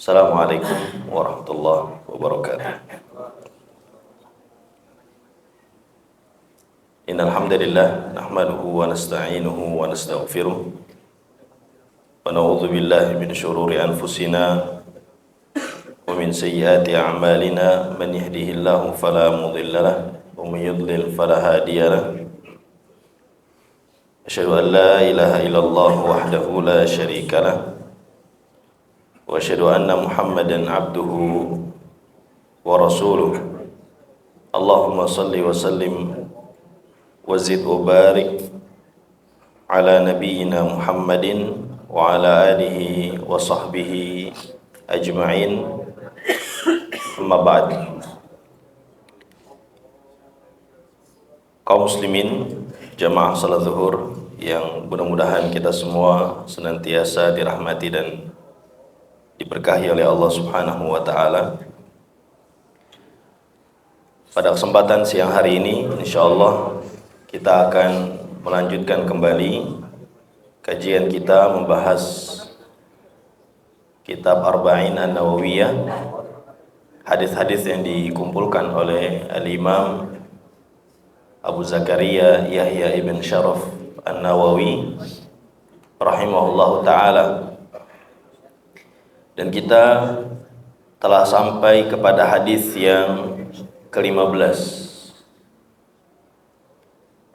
Assalamualaikum warahmatullahi wabarakatuh. Innal hamdalillah nahmaduhu wa nasta'inuhu wa nastaghfiruh wa na'udzu billahi min shururi anfusina wa min sayyiati a'malina man yahdihillahu fala mudilla lahu wa man yudlil fala hadiya lahu. Asyhadu an la ilaha illallah wahdahu la syarika lahu wa asyhadu anna Muhammadan abduhu wa rasuluh. Allahumma salli wa sallim wazid wa barik ala nabiyyina Muhammadin wa ala alihi wa sahbihi ajma'in. Amma ba'd. Kaum muslimin jamaah salat zuhur yang mudah-mudahan kita semua senantiasa dirahmati dan diberkahi oleh Allah Subhanahu wa taala. Pada kesempatan siang hari ini insyaallah kita akan melanjutkan kembali kajian kita membahas kitab Arba'in An-Nawawiyah, hadis-hadis yang dikumpulkan oleh Al-Imam Abu Zakaria Yahya ibn Sharaf An-Nawawi rahimahullahu ta'ala. Dan kita telah sampai kepada hadis yang ke-15.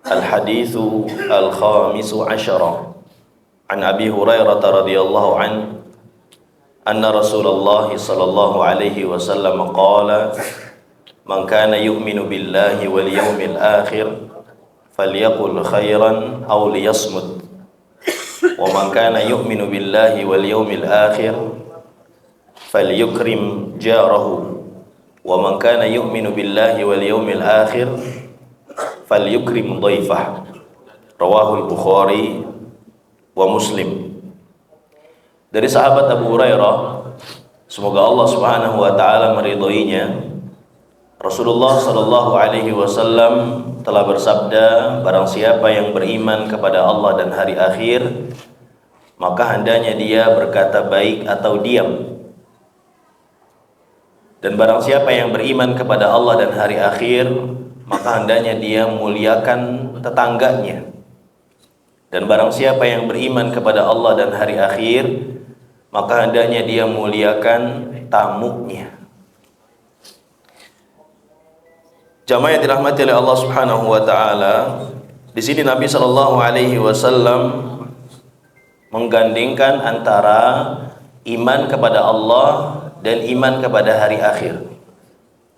Al-hadithu al-khamisu asyara an Abi Hurairah radhiyallahu an anna Rasulullah sallallahu alaihi wasallam qala man kana yu'minu billahi wal yawmil akhir falyaqul khairan aw liyasmut wa man kana yu'minu billahi wal yawmil akhir falyukrim jarahu wa man kana yu'minu billahi wal yawmil akhir falyukrim dhaifah. Rawahul Bukhari wa Muslim. Dari sahabat Abu Hurairah, semoga Allah Subhanahu wa taala meridhoinya, Rasulullah sallallahu alaihi wasallam telah bersabda, barang siapa yang beriman kepada Allah dan hari akhir, maka hendaknya dia berkata baik atau diam. Dan barang siapa yang beriman kepada Allah dan hari akhir, maka hendaknya dia muliakan tetangganya. Dan barang siapa yang beriman kepada Allah dan hari akhir, maka hendaknya dia muliakan tamunya. Jamaah yang dirahmati oleh Allah Subhanahu wa taala, di sini Nabi sallallahu alaihi wasallam menggandingkan antara iman kepada Allah dan iman kepada hari akhir.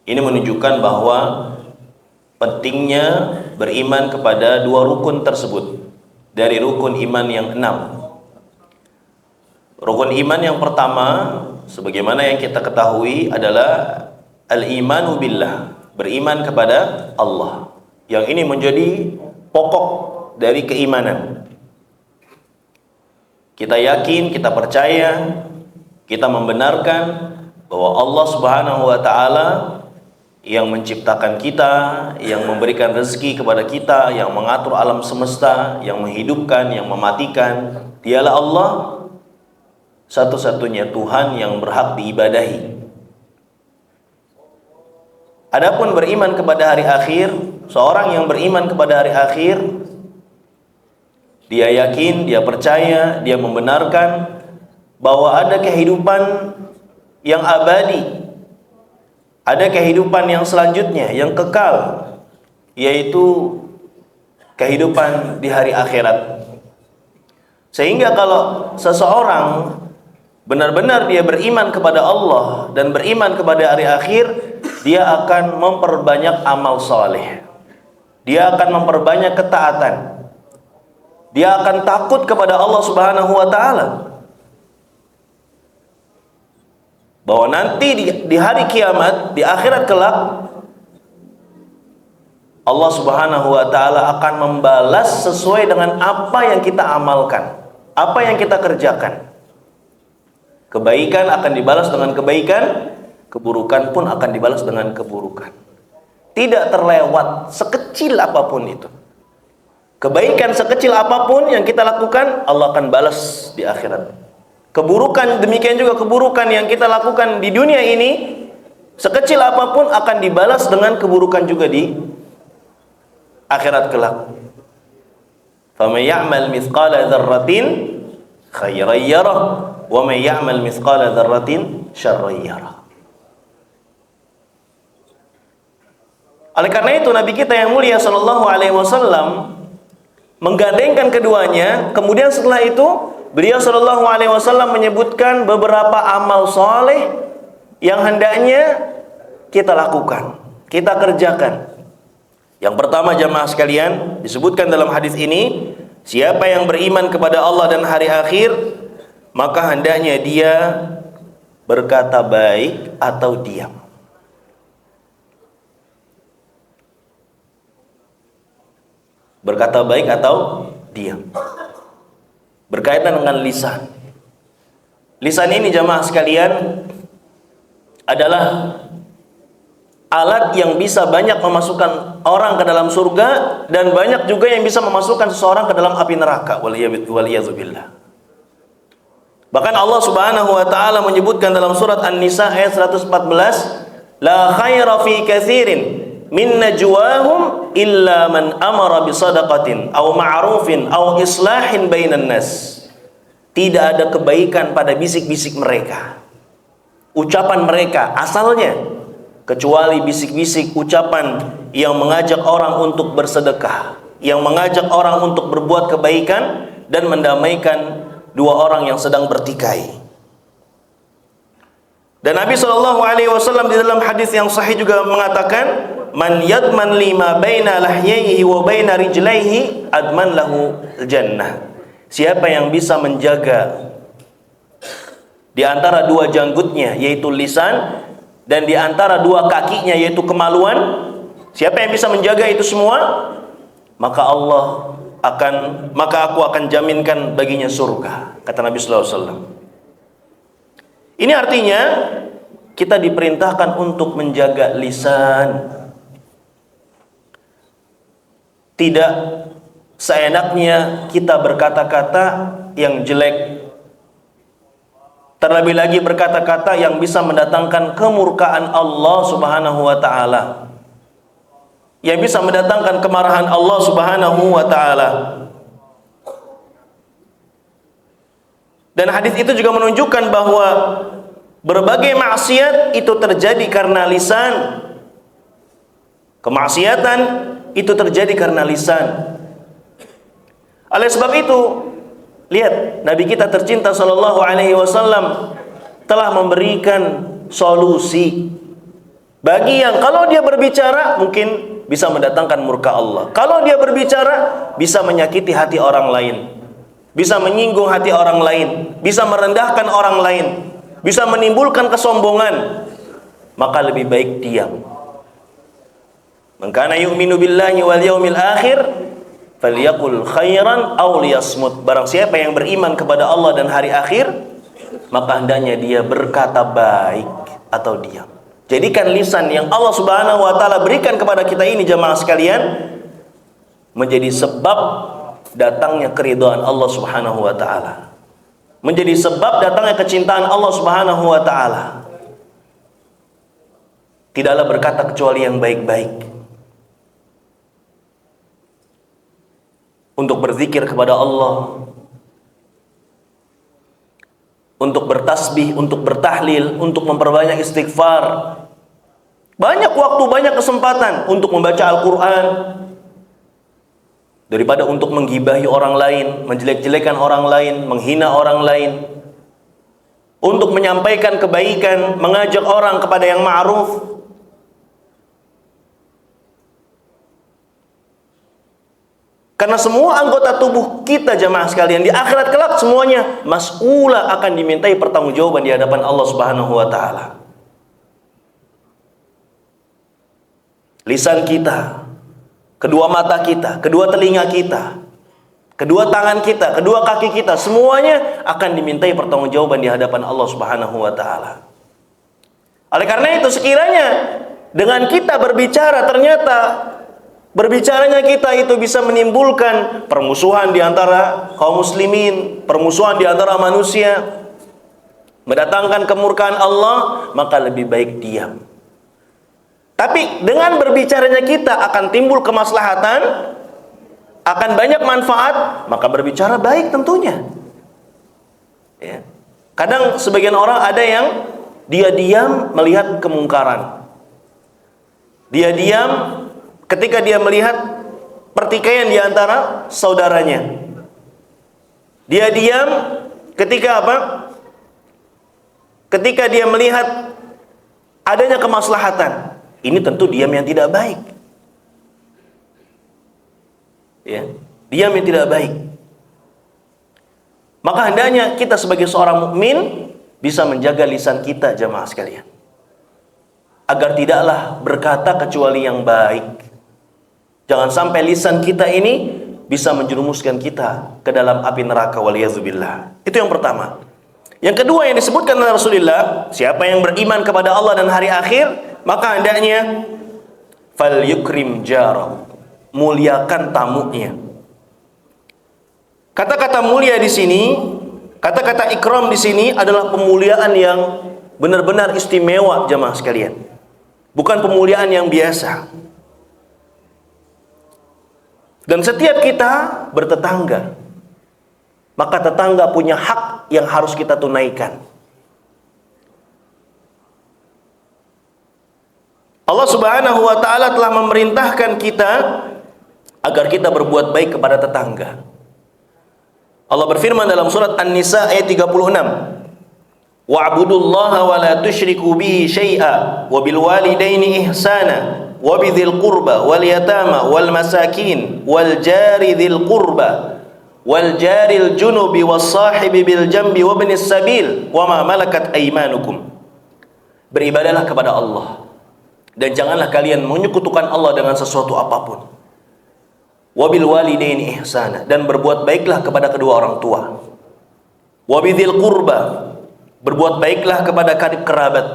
Ini menunjukkan bahwa pentingnya beriman kepada dua rukun tersebut dari rukun iman yang 6. Rukun iman yang pertama, sebagaimana yang kita ketahui, adalah al-imanu billah, beriman kepada Allah. Yang ini menjadi pokok dari keimanan. Kita yakin, kita percaya, kita membenarkan bahwa Allah Subhanahu wa taala yang menciptakan kita, yang memberikan rezeki kepada kita, yang mengatur alam semesta, yang menghidupkan, yang mematikan, dialah Allah satu-satunya Tuhan yang berhak diibadahi. Adapun beriman kepada hari akhir, seorang yang beriman kepada hari akhir, dia yakin, dia percaya, dia membenarkan bahwa ada kehidupan yang abadi, ada kehidupan yang selanjutnya, yang kekal, yaitu kehidupan di hari akhirat. Sehingga kalau seseorang benar-benar dia beriman kepada Allah dan beriman kepada hari akhir, dia akan memperbanyak amal saleh, dia akan memperbanyak ketaatan, dia akan takut kepada Allah Subhanahu wa taala, bahwa nanti di hari kiamat, di akhirat kelak, Allah Subhanahu wa taala akan membalas sesuai dengan apa yang kita amalkan, apa yang kita kerjakan. Kebaikan akan dibalas dengan kebaikan, keburukan pun akan dibalas dengan keburukan. Tidak terlewat sekecil apapun itu. Kebaikan sekecil apapun yang kita lakukan, Allah akan balas di akhirat. Keburukan, demikian juga keburukan yang kita lakukan di dunia ini, sekecil apapun akan dibalas dengan keburukan juga di akhirat kelak. Faman ya'mal mithqala dzarratin khairan yarah wa man ya'mal mithqala dzarratin syarran yarah. Oleh karena itu Nabi kita yang mulia sallallahu alaihi wasallam menggandengkan keduanya. Kemudian setelah itu beliau sallallahu alaihi wasallam menyebutkan beberapa amal soleh yang hendaknya kita lakukan, kita kerjakan. Yang pertama jamaah sekalian, disebutkan dalam hadis ini, siapa yang beriman kepada Allah dan hari akhir, maka hendaknya dia berkata baik atau diam. Berkata baik atau diam. Berkaitan dengan lisan. Lisan ini jamaah sekalian adalah alat yang bisa banyak memasukkan orang ke dalam surga dan banyak juga yang bisa memasukkan seseorang ke dalam api neraka. Waliyadzubillah. Bahkan Allah Subhanahu wa taala menyebutkan dalam surat An-Nisa ayat 114, la khaira fi katsirin min najwahum illa man amara bisadaqatin aw ma'rufin aw islahin bainan nas. Tidak ada kebaikan pada bisik-bisik mereka, ucapan mereka asalnya, kecuali bisik-bisik ucapan yang mengajak orang untuk bersedekah, yang mengajak orang untuk berbuat kebaikan dan mendamaikan dua orang yang sedang bertikai. Dan Nabi SAW di dalam hadis yang sahih juga mengatakan, man yadman lima baina lahyaihi wa baina rijlaihi adman lahu jannah. Siapa yang bisa menjaga di antara dua janggutnya yaitu lisan dan di antara dua kakinya yaitu kemaluan, siapa yang bisa menjaga itu semua, maka aku akan jaminkan baginya surga, kata Nabi sallallahu alaihi wasallam. Ini artinya kita diperintahkan untuk menjaga lisan. Tidak seenaknya kita berkata-kata yang jelek, terlebih lagi berkata-kata yang bisa mendatangkan kemurkaan Allah Subhanahu wa taala, yang bisa mendatangkan kemarahan Allah Subhanahu wa taala. Dan hadis itu juga menunjukkan bahwa berbagai maksiat itu terjadi karena lisan. Kemaksiatan itu terjadi karena lisan. Oleh sebab itu, lihat, Nabi kita tercinta sallallahu alaihi wasallam telah memberikan solusi bagi yang kalau dia berbicara mungkin bisa mendatangkan murka Allah. Kalau dia berbicara bisa menyakiti hati orang lain, bisa menyinggung hati orang lain, bisa merendahkan orang lain, bisa menimbulkan kesombongan, maka lebih baik diam. Man kana yu'minu billahi wal yaumil akhir falyaqul khairan aw liyasmut. Barang siapa yang beriman kepada Allah dan hari akhir, maka hendaknya dia berkata baik atau diam. Jadikan lisan yang Allah Subhanahu wa taala berikan kepada kita ini jamaah sekalian menjadi sebab datangnya keridhaan Allah Subhanahu wa taala. Menjadi sebab datangnya kecintaan Allah Subhanahu wa taala. Tidaklah berkata kecuali yang baik-baik. Untuk berzikir kepada Allah, untuk bertasbih, untuk bertahlil, untuk memperbanyak istighfar. Banyak waktu, banyak kesempatan untuk membaca Al-Quran daripada untuk menggibahi orang lain, menjelek-jelekan orang lain, menghina orang lain. Untuk menyampaikan kebaikan, mengajak orang kepada yang ma'ruf. Karena semua anggota tubuh kita jamaah sekalian di akhirat kelak semuanya mas'ula akan dimintai pertanggungjawaban di hadapan Allah Subhanahu wa taala. Lisan kita, kedua mata kita, kedua telinga kita, kedua tangan kita, kedua kaki kita, semuanya akan dimintai pertanggungjawaban di hadapan Allah Subhanahu wa taala. Oleh karena itu sekiranya dengan kita berbicara ternyata berbicaranya kita itu bisa menimbulkan permusuhan di antara kaum muslimin, permusuhan di antara manusia, mendatangkan kemurkaan Allah, maka lebih baik diam. Tapi dengan berbicaranya kita akan timbul kemaslahatan, akan banyak manfaat, maka berbicara baik tentunya. Ya. Kadang sebagian orang ada yang dia diam melihat kemungkaran. Dia diam ketika dia melihat pertikaian di antara saudaranya. Dia diam ketika apa? Ketika dia melihat adanya kemaslahatan. Ini tentu diam yang tidak baik. Ya, diam yang tidak baik. Maka hendaknya kita sebagai seorang mukmin bisa menjaga lisan kita, jamaah sekalian, agar tidaklah berkata kecuali yang baik. Jangan sampai lisan kita ini bisa menjerumuskan kita ke dalam api neraka, waliyadzubillah. Itu yang pertama. Yang kedua yang disebutkan oleh Rasulullah, siapa yang beriman kepada Allah dan hari akhir, maka hendaknya fal yukrim jarahu, muliakan tamunya. Kata-kata mulia di sini, kata-kata ikram di sini adalah pemuliaan yang benar-benar istimewa, jamaah sekalian. Bukan pemuliaan yang biasa. Dan setiap kita bertetangga, maka tetangga punya hak yang harus kita tunaikan. Allah Subhanahu wa taala telah memerintahkan kita agar kita berbuat baik kepada tetangga. Allah berfirman dalam surat An-Nisa ayat 36, wa'budullaha wa la tusyriku bihi syai'a wa bil walidaini ihsana wa bidzil qurba wal yatama wal masakin wal jari dzil qurba wal jaril junubi was sahibi bil jambi wa ibnis sabil wa ma malakat aymanukum. Beribadahlah kepada Allah dan janganlah kalian menyekutukan Allah dengan sesuatu apapun. Wabil walidaini ihsana, dan berbuat baiklah kepada kedua orang tua. Wabidzil qurba, berbuat baiklah kepada karib kerabat.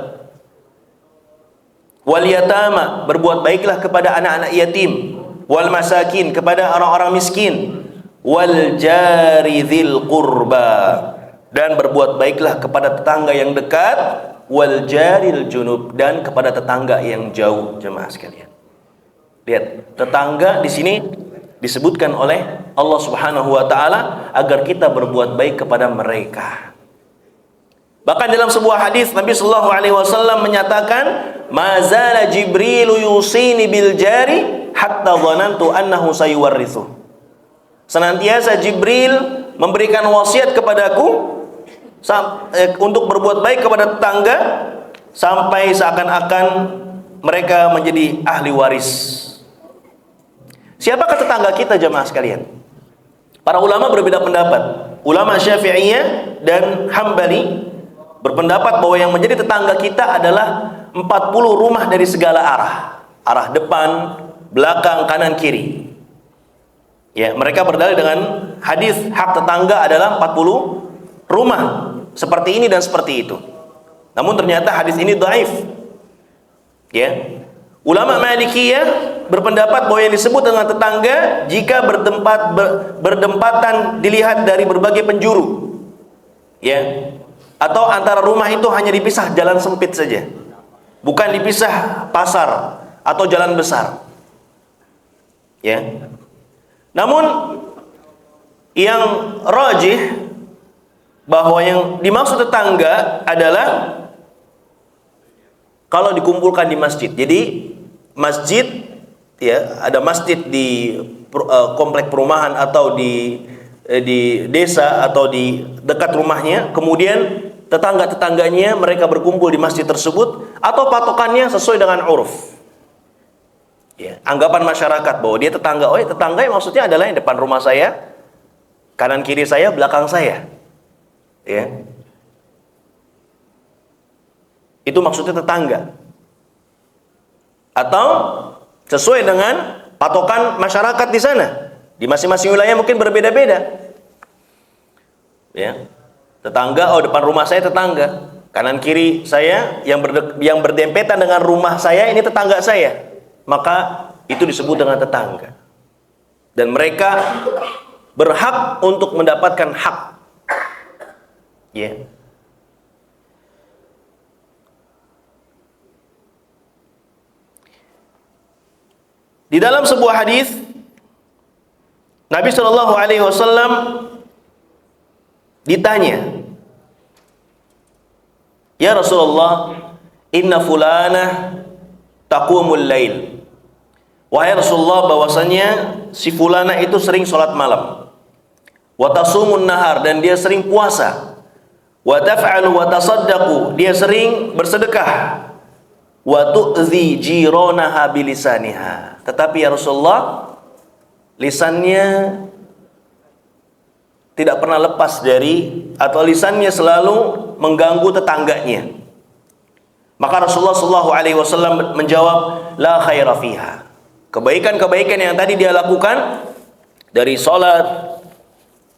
Wal yatama, berbuat baiklah kepada anak-anak yatim. Wal masakin, kepada orang-orang miskin. Wal jari dzil qurba, dan berbuat baiklah kepada tetangga yang dekat. Wal jaril junub, dan kepada tetangga yang jauh, jemaah sekalian. Lihat, tetangga di sini disebutkan oleh Allah Subhanahu wa taala agar kita berbuat baik kepada mereka. Bahkan dalam sebuah hadis Nabi sallallahu alaihi wasallam menyatakan, "Mazala Jibril yusini bil jari hatta dhanantu annahu sayuwarrithu." Senantiasa Jibril memberikan wasiat kepadaku untuk berbuat baik kepada tetangga sampai seakan-akan mereka menjadi ahli waris. Siapakah tetangga kita, jemaah sekalian? Para ulama berbeda pendapat. Ulama Syafi'iyah dan Hambali berpendapat bahwa yang menjadi tetangga kita adalah 40 rumah dari segala arah. Arah depan, belakang, kanan, kiri. Ya, mereka berdalil dengan hadis hak tetangga adalah 40 rumah seperti ini dan seperti itu. Namun ternyata hadis ini dhaif. Ya. Ulama Malikiyah berpendapat bahwa yang disebut dengan tetangga jika berdempatan dilihat dari berbagai penjuru. Ya. Atau antara rumah itu hanya dipisah jalan sempit saja. Bukan dipisah pasar atau jalan besar. Ya. Namun yang rajih bahwa yang dimaksud tetangga adalah kalau dikumpulkan di masjid. Jadi masjid, ya, ada masjid di komplek perumahan atau di desa atau di dekat rumahnya, kemudian tetangga-tetangganya mereka berkumpul di masjid tersebut, atau patokannya sesuai dengan uruf. Ya, anggapan masyarakat bahwa dia tetangga. Oh, ya, tetangga yang maksudnya adalah yang depan rumah saya, kanan kiri saya, belakang saya. Ya. Itu maksudnya tetangga. Atau sesuai dengan patokan masyarakat di sana. Di masing-masing wilayah mungkin berbeda-beda. Ya. Tetangga, oh depan rumah saya tetangga. Kanan kiri saya yang berdempetan dengan rumah saya ini tetangga saya. Maka itu disebut dengan tetangga. Dan mereka berhak untuk mendapatkan hak. Ya. Di dalam sebuah hadis Nabi Shallallahu Alaihi Wasallam ditanya, "Ya Rasulullah, inna fulanah taqumul lail." Wahai Rasulullah, bahwasanya si fulana itu sering sholat malam. Wa tasumun nahar, dan dia sering puasa. Wa taf'alu wa tasaddaqu, dia sering bersedekah. Wa tu'zi jiranaha bilisaniha. Tetapi ya Rasulullah, lisannya tidak pernah lepas dari, atau lisannya selalu mengganggu tetangganya. Maka Rasulullah SAW menjawab, la khaira fiha. Kebaikan-kebaikan yang tadi dia lakukan, dari sholat,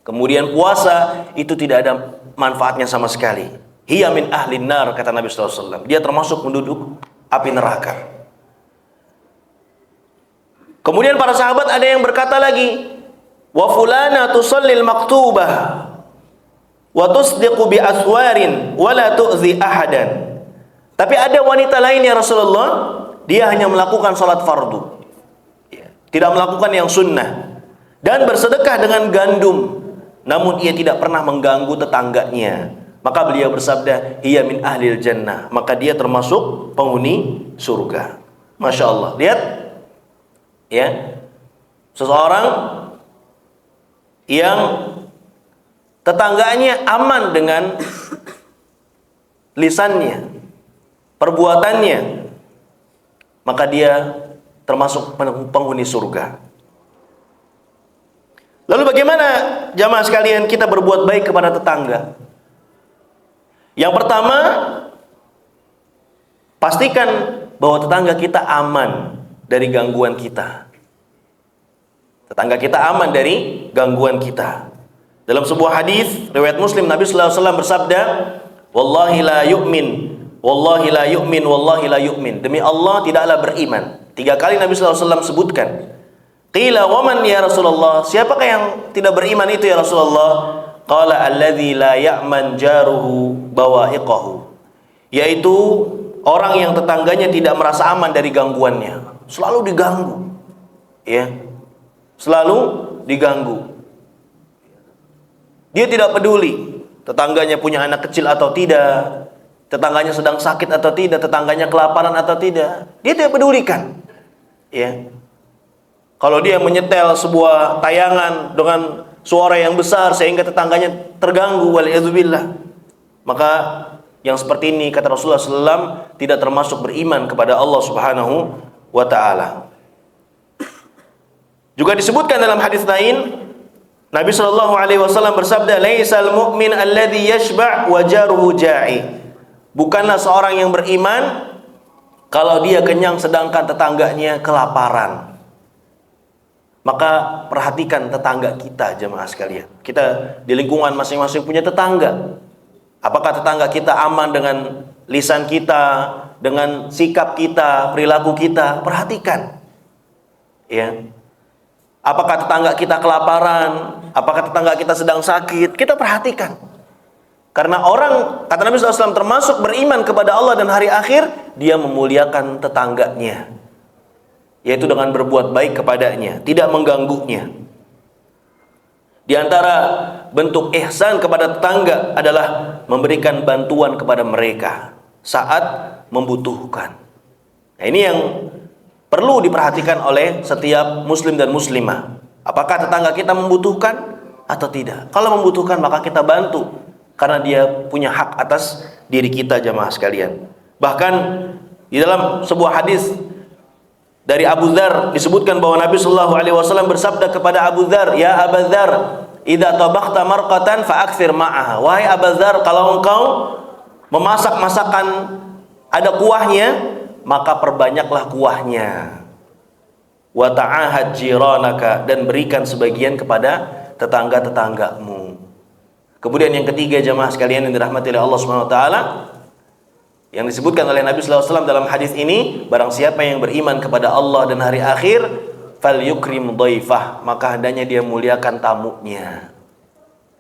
kemudian puasa, itu tidak ada manfaatnya sama sekali. Hiya min ahlin nar, kata Nabi SAW. Dia termasuk penduduk api neraka. Kemudian para sahabat ada yang berkata lagi, wa fulana tusallil maktubah wa tusdiqu bi aswarin wa la tu'zi ahadan. Tapi ada wanita lain ya Rasulullah, dia hanya melakukan salat fardu, tidak melakukan yang sunnah, dan bersedekah dengan gandum, namun ia tidak pernah mengganggu tetangganya. Maka beliau bersabda, hiya min ahlil jannah, maka dia termasuk penghuni surga. Masya Allah. Lihat ya, seseorang yang tetangganya aman dengan lisannya, perbuatannya, maka dia termasuk penghuni surga. Lalu bagaimana jamaah sekalian kita berbuat baik kepada tetangga? Yang pertama, pastikan bahwa tetangga kita aman dari gangguan kita. Tetangga kita aman dari gangguan kita. Dalam sebuah hadis riwayat Muslim, Nabi sallallahu alaihi wasallam bersabda, "Wallahi la yu'min, wallahi la yu'min, wallahi la yu'min." Demi Allah tidaklah beriman. 3 kali Nabi sallallahu alaihi wasallam sebutkan. Qila wa man ya Rasulullah? Siapakah yang tidak beriman itu ya Rasulullah? Qala alladzi la ya'man jaruhu bawa'iqahu. Yaitu orang yang tetangganya tidak merasa aman dari gangguannya. Selalu diganggu. Ya. Selalu diganggu. Dia tidak peduli tetangganya punya anak kecil atau tidak, tetangganya sedang sakit atau tidak, tetangganya kelaparan atau tidak. Dia tidak pedulikan. Ya. Kalau dia menyetel sebuah tayangan dengan suara yang besar sehingga tetangganya terganggu, waliyadzubillah, maka yang seperti ini kata Rasulullah SAW tidak termasuk beriman kepada Allah Subhanahu wa ta'ala. Juga disebutkan dalam hadis lain, Nabi SAW bersabda, laisal mu'min alladhi yashba' wa jaruhu ja'i. Bukanlah seorang yang beriman kalau dia kenyang sedangkan tetangganya kelaparan. Maka perhatikan tetangga kita, jemaah sekalian. Kita di lingkungan masing-masing punya tetangga. Apakah tetangga kita aman dengan lisan kita, dengan sikap kita, perilaku kita? Perhatikan. Ya. Apakah tetangga kita kelaparan? Apakah tetangga kita sedang sakit? Kita perhatikan. Karena orang, kata Nabi SAW, termasuk beriman kepada Allah dan hari akhir, dia memuliakan tetangganya, yaitu dengan berbuat baik kepadanya, tidak mengganggunya. Di antara bentuk ihsan kepada tetangga adalah memberikan bantuan kepada mereka saat membutuhkan. Nah, ini yang perlu diperhatikan oleh setiap muslim dan muslimah. Apakah tetangga kita membutuhkan atau tidak? Kalau membutuhkan maka kita bantu, karena dia punya hak atas diri kita, jamaah sekalian. Bahkan di dalam sebuah hadis dari Abu Dzar disebutkan bahwa Nabi sallallahu alaihi wasallam bersabda kepada Abu Dzar, "Ya Abu Dzar, idza tabakhta marqatan fa'aktsir ma'aha." Wahai Abu Dzar, kalau engkau memasak masakan ada kuahnya, maka perbanyaklah kuahnya. Wa ta'ahad jiranaka, dan berikan sebagian kepada tetangga-tetanggamu. Kemudian yang ketiga, jamaah sekalian yang dirahmati oleh Allah Subhanahu wa taala, yang disebutkan oleh Nabi sallallahu alaihi wasallam dalam hadis ini, barang siapa yang beriman kepada Allah dan hari akhir, falyukrim dhaifah, maka hendaknya dia muliakan tamunya.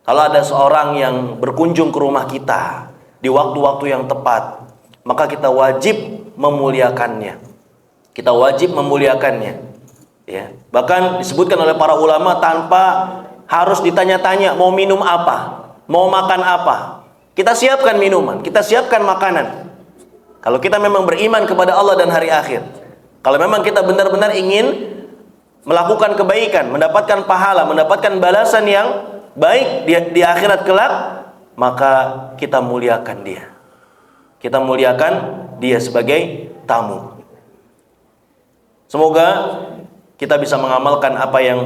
Kalau ada seorang yang berkunjung ke rumah kita di waktu-waktu yang tepat, maka kita wajib memuliakannya. Kita wajib memuliakannya. Ya, bahkan disebutkan oleh para ulama tanpa harus ditanya-tanya mau minum apa, mau makan apa. Kita siapkan minuman, kita siapkan makanan. Kalau kita memang beriman kepada Allah dan hari akhir. Kalau memang kita benar-benar ingin melakukan kebaikan, mendapatkan pahala, mendapatkan balasan yang baik di akhirat kelak, maka kita muliakan dia. Kita muliakan dia sebagai tamu. Semoga kita bisa mengamalkan apa yang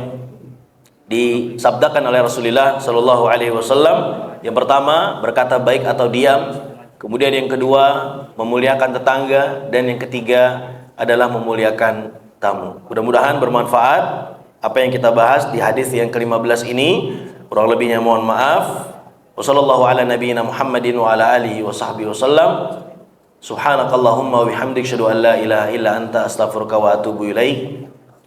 disabdakan oleh Rasulullah Shallallahu Alaihi Wasallam. Yang pertama, berkata baik atau diam. Kemudian yang kedua, memuliakan tetangga. Dan yang ketiga adalah memuliakan tamu. Mudah-mudahan bermanfaat apa yang kita bahas di hadis yang ke-15 ini. Kurang lebihnya mohon maaf. Wassallallahu ala nabiyyina Muhammadin wa ala alihi wa sahbihi wasallam. Subhanakallahumma wa bihamdik, asyhadu an la ilaha illa anta, astaghfiruka wa atubu ilaik.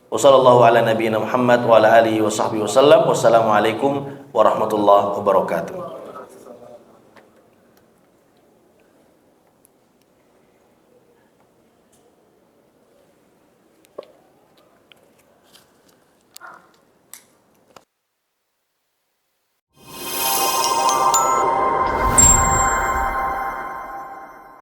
Wassallallahu ala nabiyyina Muhammad wa ala alihi wa sahbihi wasallam. Wassalamualaikum warahmatullahi wabarakatuh.